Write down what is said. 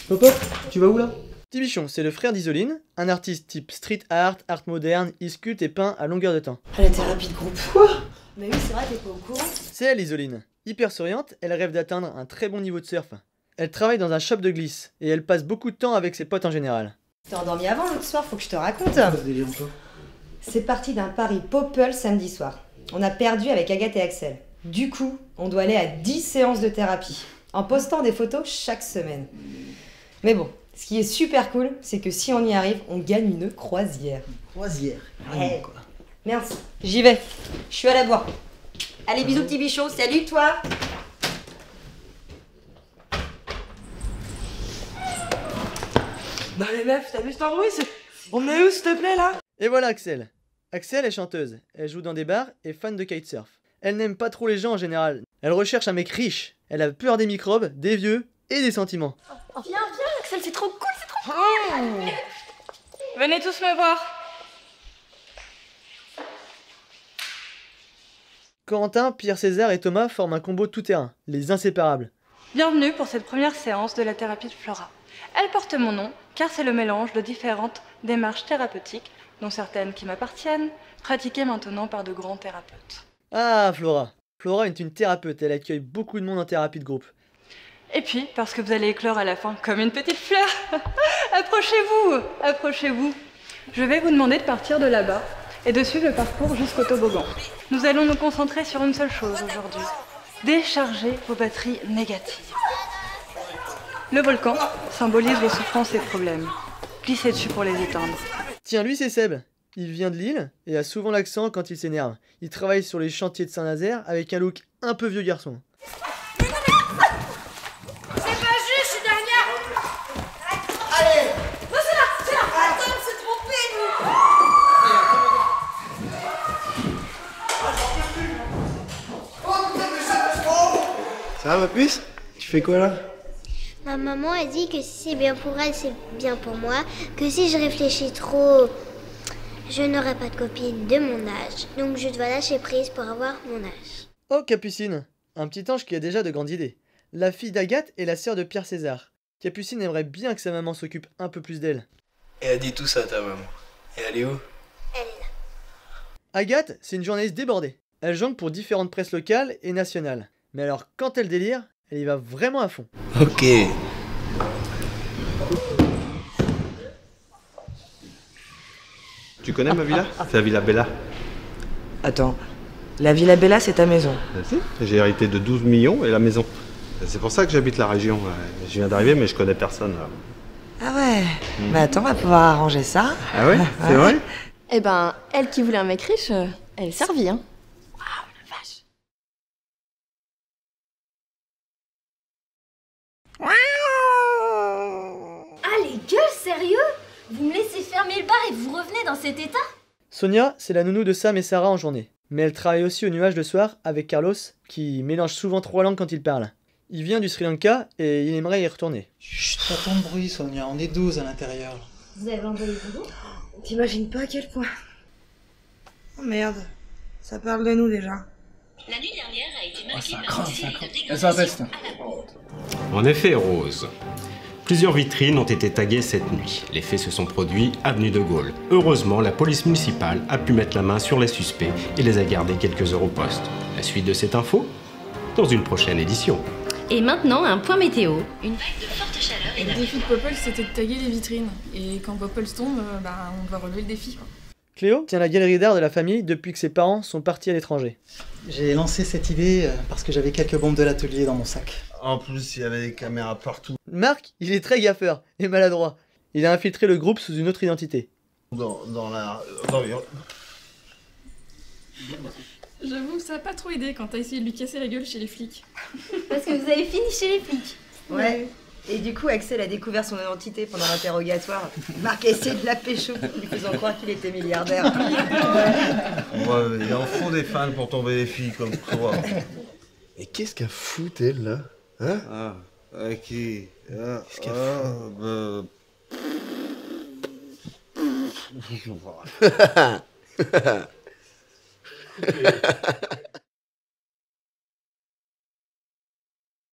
Hop hop, tu vas où là? Tibichon, c'est le frère d'Isoline, un artiste type street art, art moderne, il sculpte et peint à longueur de temps. À la thérapie de groupe. Quoi? Mais oui, c'est vrai, t'es pas au courant. C'est elle, Isoline. Hyper souriante, elle rêve d'atteindre un très bon niveau de surf. Elle travaille dans un shop de glisse, et elle passe beaucoup de temps avec ses potes en général. T'es endormi avant l'autre soir, faut que je te raconte. Quoi ce délire toi? C'est parti d'un pari Popple samedi soir. On a perdu avec Agathe et Axel. Du coup, on doit aller à 10 séances de thérapie, en postant des photos chaque semaine. Mais bon, ce qui est super cool, c'est que si on y arrive, on gagne une croisière. Croisière. Hey. Merci. J'y vais. Je suis à la bois. Allez, bisous petit bichon. Salut toi. Non mais meuf, t'as vu cet embrouille? On est où s'il te plaît là? Et voilà Axel. Axel est chanteuse, elle joue dans des bars et fan de kitesurf. Elle n'aime pas trop les gens en général. Elle recherche un mec riche. Elle a peur des microbes, des vieux et des sentiments. Viens, Axel, c'est trop cool, c'est trop cool. Venez tous me voir. Corentin, Pierre César et Thomas forment un combo tout-terrain, les inséparables. Bienvenue pour cette première séance de la thérapie de Flora. Elle porte mon nom car c'est le mélange de différentes démarches thérapeutiques, dont certaines qui m'appartiennent, pratiquées maintenant par de grands thérapeutes. Ah, Flora. Flora est une thérapeute, elle accueille beaucoup de monde en thérapie de groupe. Et puis, parce que vous allez éclore à la fin comme une petite fleur. Approchez-vous, approchez-vous. Je vais vous demander de partir de là-bas et de suivre le parcours jusqu'au toboggan. Nous allons nous concentrer sur une seule chose aujourd'hui. Décharger vos batteries négatives. Le volcan symbolise vos souffrances et problèmes. Glissez dessus pour les éteindre. Tiens, lui c'est Seb. Il vient de Lille et a souvent l'accent quand il s'énerve. Il travaille sur les chantiers de Saint-Nazaire avec un look un peu vieux garçon. Ça va ma puce? Tu fais quoi là? Ma maman a dit que si c'est bien pour elle, c'est bien pour moi. Que si je réfléchis trop, je n'aurai pas de copine de mon âge. Donc je dois lâcher prise pour avoir mon âge. Oh, Capucine, un petit ange qui a déjà de grandes idées. La fille d'Agathe est la sœur de Pierre César. Capucine aimerait bien que sa maman s'occupe un peu plus d'elle. Et elle dit tout ça, ta maman. Et elle est où? Elle est là. Agathe, c'est une journaliste débordée. Elle jongle pour différentes presses locales et nationales. Mais alors, quand elle délire, elle y va vraiment à fond. Ok. Tu connais ma villa? C'est la Villa Bella. Attends, la Villa Bella c'est ta maison. Si, j'ai hérité de 12 millions et la maison. C'est pour ça que j'habite la région. Je viens d'arriver mais je connais personne là. Ah ouais. Mais attends, on va pouvoir arranger ça. Ah ouais? C'est vrai? Eh ben, elle qui voulait un mec riche, elle est servie, hein. Ah les gueules, sérieux? Vous me laissez fermer le bar et vous revenez dans cet état? Sonia, c'est la nounou de Sam et Sarah en journée. Mais elle travaille aussi au nuage le soir avec Carlos, qui mélange souvent 3 langues quand il parle. Il vient du Sri Lanka et il aimerait y retourner. Chut, pas tant de bruit Sonia, on est 12 à l'intérieur. Vous avez envoyé vous? T'imagines pas à quel point. Oh merde, ça parle de nous déjà. La nuit dernière a été marquée ça par craint, une série ça craint. de Et ça dégradations peste. à la pompe. En effet, Rose. Plusieurs vitrines ont été taguées cette nuit. Les faits se sont produits avenue de Gaulle. Heureusement, la police municipale a pu mettre la main sur les suspects et les a gardés quelques heures au poste. La suite de cette info dans une prochaine édition. Et maintenant, un point météo. Une vague de forte chaleur est Le défi de Popple, c'était de taguer les vitrines. Et quand Popple tombe, on doit relever le défi, quoi. Cléo tient la galerie d'art de la famille depuis que ses parents sont partis à l'étranger. J'ai lancé cette idée parce que j'avais quelques bombes de l'atelier dans mon sac. En plus, il y avait des caméras partout. Marc, il est très gaffeur et maladroit. Il a infiltré le groupe sous une autre identité. Dans la... J'avoue que ça a pas trop aidé quand t'as essayé de lui casser la gueule chez les flics. Parce que vous avez fini chez les flics. Ouais. Et du coup, Axel a découvert son identité pendant l'interrogatoire. Marc a essayé de la pécho, lui faisant croire qu'il était milliardaire. Ouais, il en faut des fans pour tomber les filles comme toi. Et qu'est-ce qu'elle fout, elle, là? Hein? Ah, qui? Qu'est-ce qu'elle fout? bah...